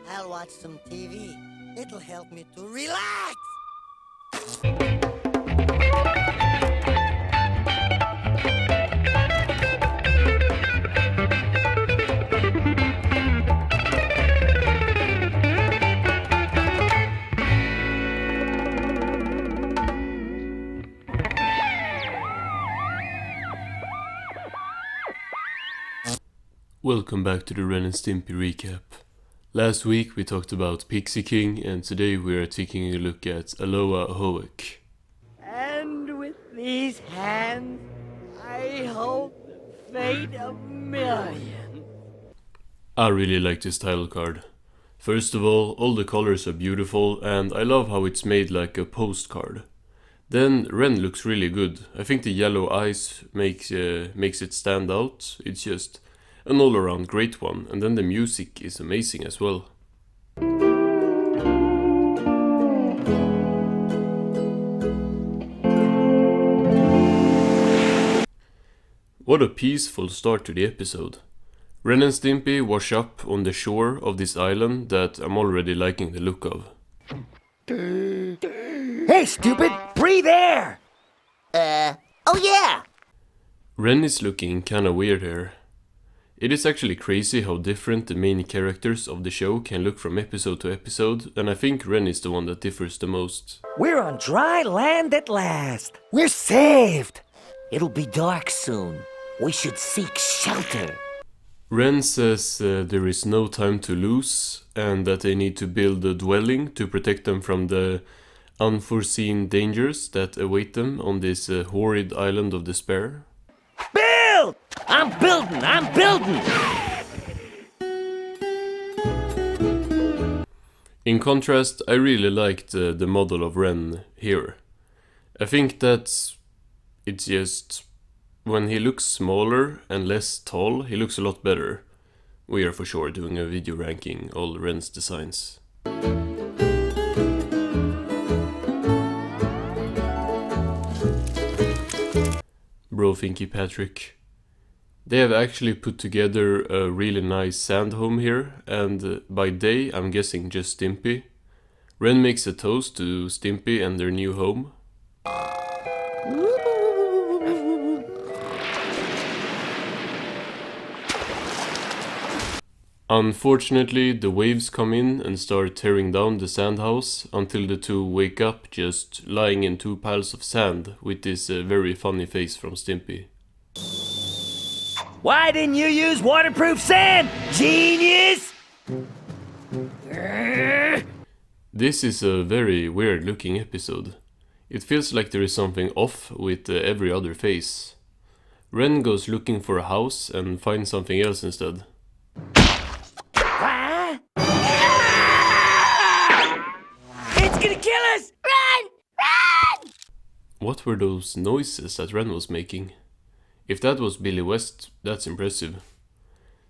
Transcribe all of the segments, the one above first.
I'll watch some TV. It'll help me to relax. Welcome back to the Ren and Stimpy recap. Last week we talked about Pixie King, and today we are taking a look at Aloha Hoek. And with these hands, I hold the fate of millions. I really like this title card. First of all the colors are beautiful, and I love how it's made like a postcard. Then Ren looks really good. I think the yellow eyes makes it stand out. It's just an all-around great one, and then the music is amazing as well. What a peaceful start to the episode. Ren and Stimpy wash up on the shore of this island that I'm already liking the look of. Hey, stupid! Breathe air! Oh yeah! Ren is looking kinda weird here. It is actually crazy how different the main characters of the show can look from episode to episode, and I think Ren is the one that differs the most. We're on dry land at last. We're saved. It'll be dark soon. We should seek shelter. Ren says there is no time to lose, and that they need to build a dwelling to protect them from the unforeseen dangers that await them on this horrid island of despair. Build! I'm building! In contrast, I really liked the model of Ren here. I think that it's just when he looks smaller and less tall, he looks a lot better. We are for sure doing a video ranking all Ren's designs. Bro Thinky Patrick. They have actually put together a really nice sand home here, and by day I'm guessing just Stimpy. Ren makes a toast to Stimpy and their new home. Unfortunately, the waves come in and start tearing down the sand house until the two wake up just lying in two piles of sand with this very funny face from Stimpy. Why didn't you use waterproof sand, genius? This is a very weird looking episode. It feels like there is something off with every other face. Ren goes looking for a house and finds something else instead. It's gonna kill us! Run! Run! What were those noises that Ren was making? If that was Billy West, that's impressive.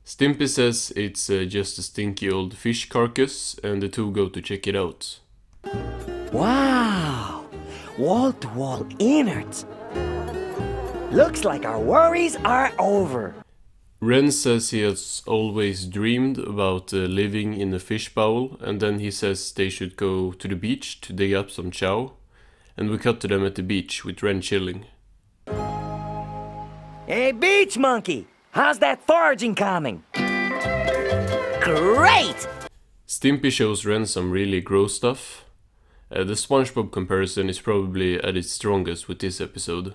Stimpy says it's just a stinky old fish carcass, and the two go to check it out. Wow! Wall-to-wall innards. Looks like our worries are over. Ren says he has always dreamed about living in a fish bowl, and then he says they should go to the beach to dig up some chow, and we cut to them at the beach with Ren chilling. Hey, beach monkey! How's that foraging coming? Great! Stimpy shows Ren some really gross stuff. The SpongeBob comparison is probably at its strongest with this episode.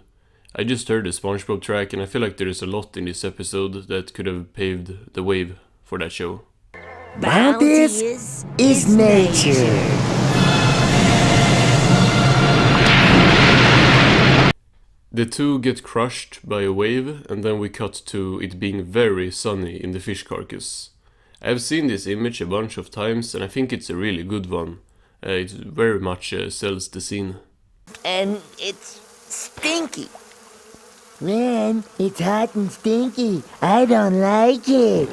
I just heard the SpongeBob track, and I feel like there is a lot in this episode that could have paved the way for that show. Bounteous is nature. The two get crushed by a wave, and then we cut to it being very sunny in the fish carcass. I've seen this image a bunch of times, and I think it's a really good one. It very much sells the scene. And it's stinky. Ren, it's hot and stinky. I don't like it.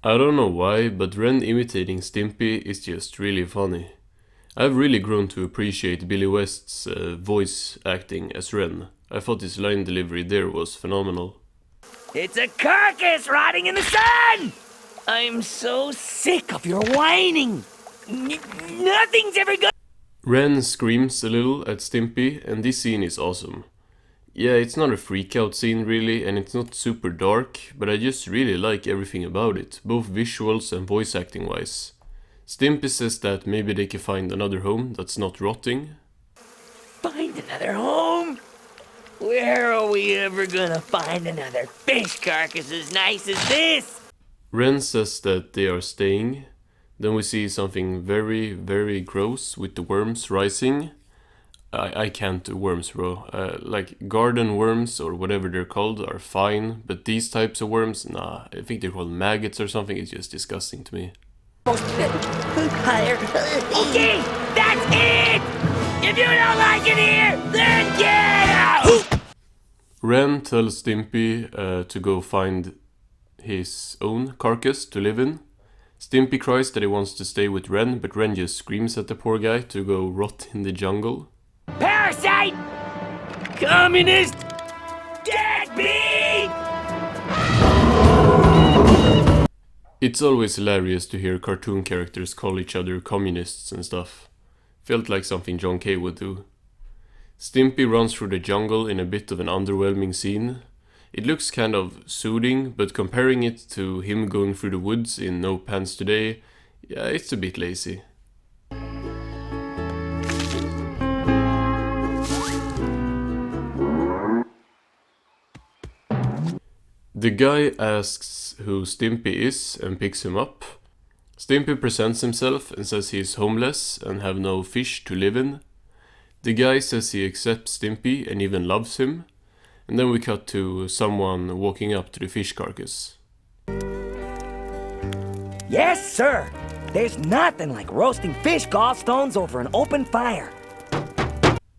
I don't know why, but Ren imitating Stimpy is just really funny. I've really grown to appreciate Billy West's voice acting as Ren. I thought his line delivery there was phenomenal. It's a carcass rotting in the sun! I'm so sick of your whining. Nothing's ever gonna... Ren screams a little at Stimpy, and this scene is awesome. Yeah, it's not a freakout scene really, and it's not super dark, but I just really like everything about it, both visuals and voice acting wise. Stimpy says that maybe they can find another home that's not rotting. Find another home? Where are we ever gonna find another fish carcass as nice as this? Ren says that they are staying. Then we see something very, very gross with the worms rising. I can't do worms, bro. Like garden worms or whatever they're called are fine, but these types of worms, nah. I think they're called maggots or something. It's just disgusting to me. Higher. Okay, that's it! If you don't like it here, then get out! Ren tells Stimpy to go find his own carcass to live in. Stimpy cries that he wants to stay with Ren, but Ren just screams at the poor guy to go rot in the jungle. Parasite! Communist! Deadbeat! It's always hilarious to hear cartoon characters call each other communists and stuff. Felt like something John Kay would do. Stimpy runs through the jungle in a bit of an underwhelming scene. It looks kind of soothing, but comparing it to him going through the woods in No Pants Today, yeah, it's a bit lazy. The guy asks who Stimpy is and picks him up. Stimpy presents himself and says he is homeless and have no fish to live in. The guy says he accepts Stimpy and even loves him. And then we cut to someone walking up to the fish carcass. Yes, sir! There's nothing like roasting fish gallstones over an open fire.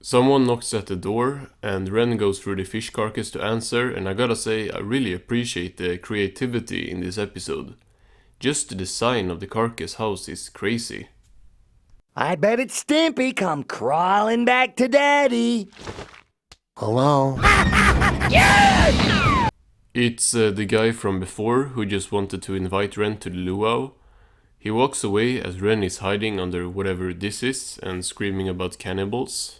Someone knocks at the door, and Ren goes through the fish carcass to answer, and I gotta say, I really appreciate the creativity in this episode. Just the design of the carcass house is crazy. I bet it's Stimpy come crawling back to Daddy. Hello? It's the guy from before who just wanted to invite Ren to the luau. He walks away as Ren is hiding under whatever this is and screaming about cannibals.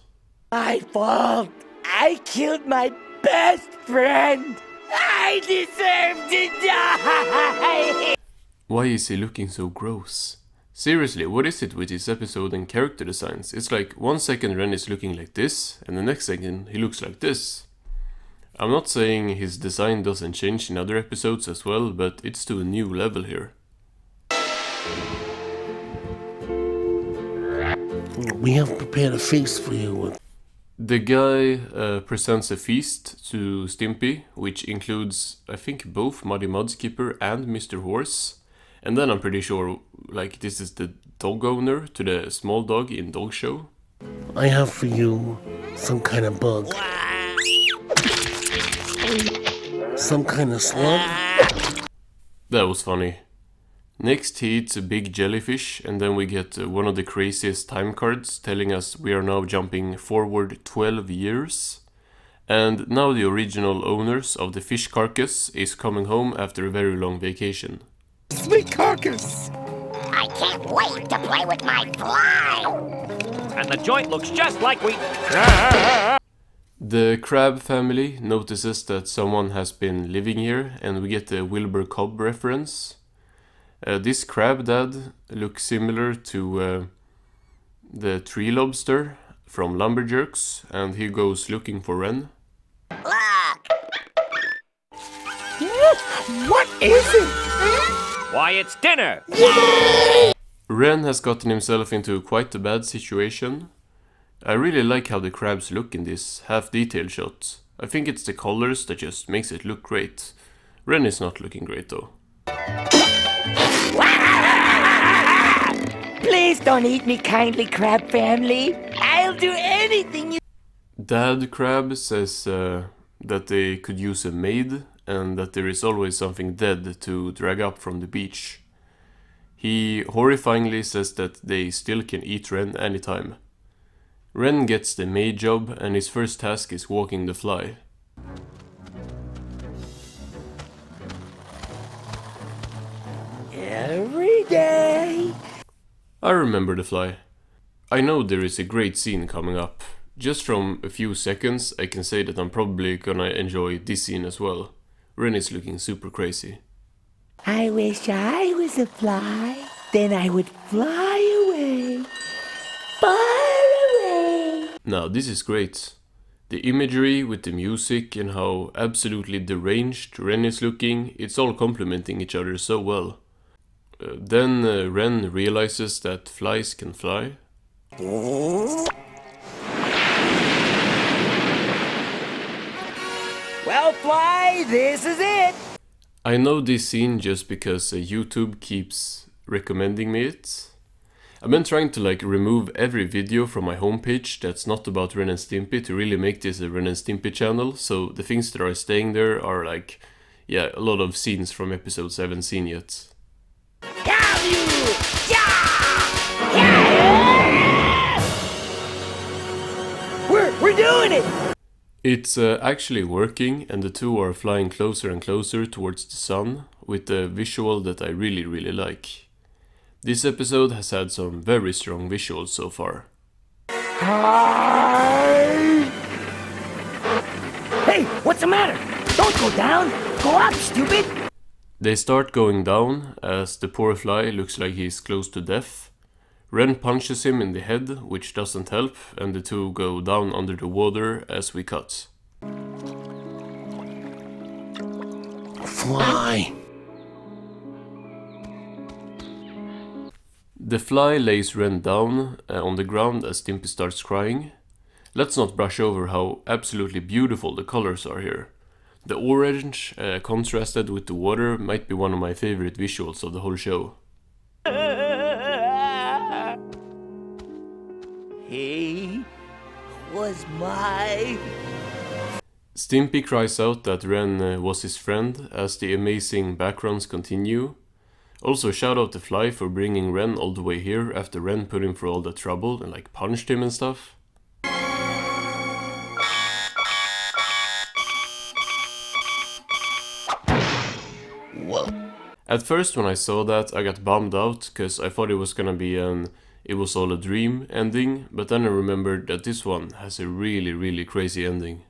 My fault. I killed my best friend. I deserve to die. Why is he looking so gross? Seriously, what is it with this episode and character designs? It's like 1 second Ren is looking like this, and the next second he looks like this. I'm not saying his design doesn't change in other episodes as well, but it's to a new level here. We have prepared a feast for you. The guy presents a feast to Stimpy, which includes, I think, both Muddy Mudskipper and Mr. Horse. And then I'm pretty sure, like, this is the dog owner to the small dog in Dog Show. I have for you some kind of bug. Some kind of slug. That was funny. Next he eats a big jellyfish, and then we get one of the craziest time cards telling us we are now jumping forward 12 years. And now the original owners of the fish carcass is coming home after a very long vacation. Sweet carcass. I can't wait to play with my fly! And the joint looks just like we... The crab family notices that someone has been living here, and we get the Wilbur Cobb reference. This crab dad looks similar to the tree lobster from Lumberjerks, and he goes looking for Ren. Look! What is it? Why, it's dinner! Ren has gotten himself into quite a bad situation. I really like how the crabs look in this half-detail shot. I think it's the colors that just makes it look great. Ren is not looking great though. Please don't eat me kindly, crab family. I'll do anything you... Dad Crab says that they could use a maid and that there is always something dead to drag up from the beach. He horrifyingly says that they still can eat Ren anytime. Ren gets the maid job and his first task is walking the fly. every day. I remember the fly. I know there is a great scene coming up. Just from a few seconds, I can say that I'm probably gonna enjoy this scene as well. Ren is looking super crazy. I wish I was a fly. Then I would fly away. Far away. Now, this is great. The imagery with the music and how absolutely deranged Ren is looking, it's all complementing each other so well. Then Ren realizes that flies can fly. Well, Fly, this is it. I know this scene just because YouTube keeps recommending me it. I've been trying to remove every video from my homepage that's not about Ren and Stimpy to really make this a Ren and Stimpy channel, so the things that are staying there are a lot of scenes from episodes I haven't seen yet. Have you? Yeah! We're doing it. It's actually working, and the two are flying closer and closer towards the sun with a visual that I really, really like. This episode has had some very strong visuals so far. Hey, what's the matter? Don't go down. Go up, stupid. They start going down as the poor fly looks like he's close to death. Ren punches him in the head, which doesn't help, and the two go down under the water as we cut. Fly. The fly lays Ren down on the ground as Stimpy starts crying. Let's not brush over how absolutely beautiful the colors are here. The orange contrasted with the water might be one of my favorite visuals of the whole show. He was my... Stimpy cries out that Ren was his friend as the amazing backgrounds continue. Also shout out to Fly for bringing Ren all the way here after Ren put him through all the trouble and punched him and stuff. Whoa. At first when I saw that I got bummed out cause I thought it was gonna be an "it was all a dream" ending, but then I remembered that this one has a really, really crazy ending.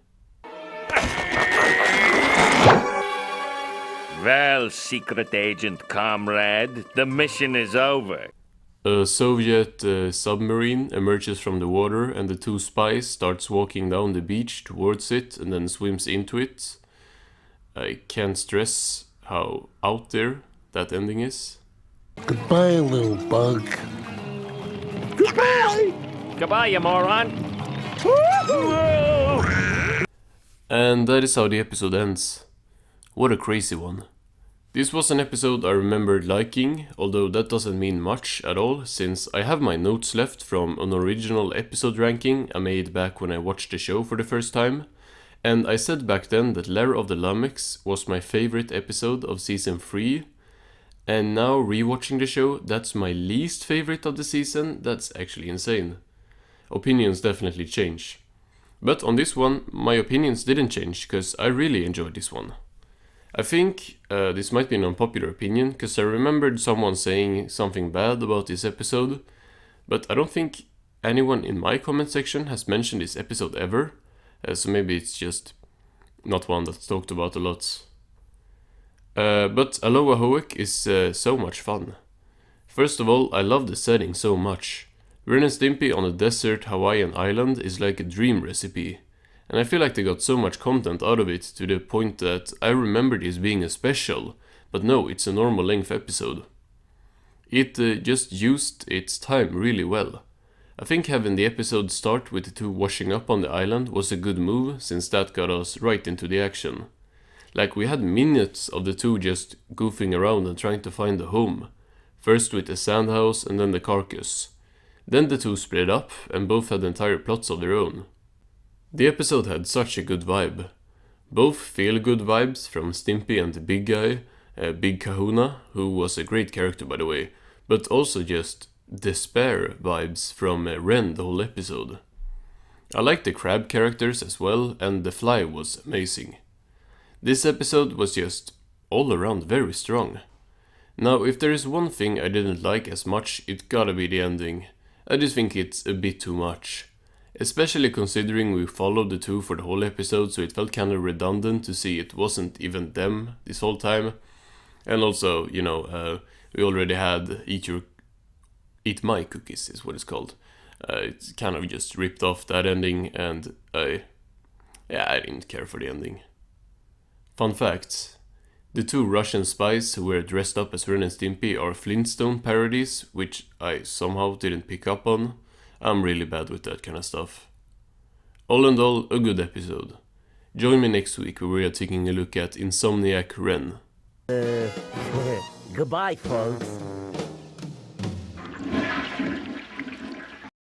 Well, secret agent comrade, the mission is over. A Soviet submarine emerges from the water and the two spies starts walking down the beach towards it and then swims into it. I can't stress how out there that ending is. Goodbye, little bug. Goodbye, you moron. And that is how the episode ends. What a crazy one. This was an episode I remembered liking, although that doesn't mean much at all, since I have my notes left from an original episode ranking I made back when I watched the show for the first time, and I said back then that Lair of the Lummox was my favorite episode of season 3, and now rewatching the show, that's my least favorite of the season. That's actually insane. Opinions definitely change. But on this one, my opinions didn't change, because I really enjoyed this one. I think this might be an unpopular opinion, because I remembered someone saying something bad about this episode, but I don't think anyone in my comment section has mentioned this episode ever, so maybe it's just not one that's talked about a lot. But Aloha Hoek is so much fun. First of all, I love the setting so much. Ren and Stimpy on a desert Hawaiian island is like a dream recipe. And I feel like they got so much content out of it to the point that I remember this being a special, but no, it's a normal length episode. It just used its time really well. I think having the episode start with the two washing up on the island was a good move, since that got us right into the action. We had minutes of the two just goofing around and trying to find a home. First with the sand house and then the Carcass. Then the two split up and both had entire plots of their own. The episode had such a good vibe. Both feel-good vibes from Stimpy and the big guy, Big Kahuna, who was a great character by the way, but also just despair vibes from Ren the whole episode. I liked the crab characters as well, and the fly was amazing. This episode was just all around very strong. Now, if there is one thing I didn't like as much, it gotta be the ending. I just think it's a bit too much. Especially considering we followed the two for the whole episode, so it felt kinda redundant to see it wasn't even them this whole time. And also, we already had Eat My Cookies is what it's called. It's kind of just ripped off that ending, and I didn't care for the ending. Fun facts. The two Russian spies who were dressed up as Ren and Stimpy are Flintstone parodies, which I somehow didn't pick up on. I'm really bad with that kind of stuff. All in all, a good episode. Join me next week where we are taking a look at Insomniac Ren. Goodbye, folks.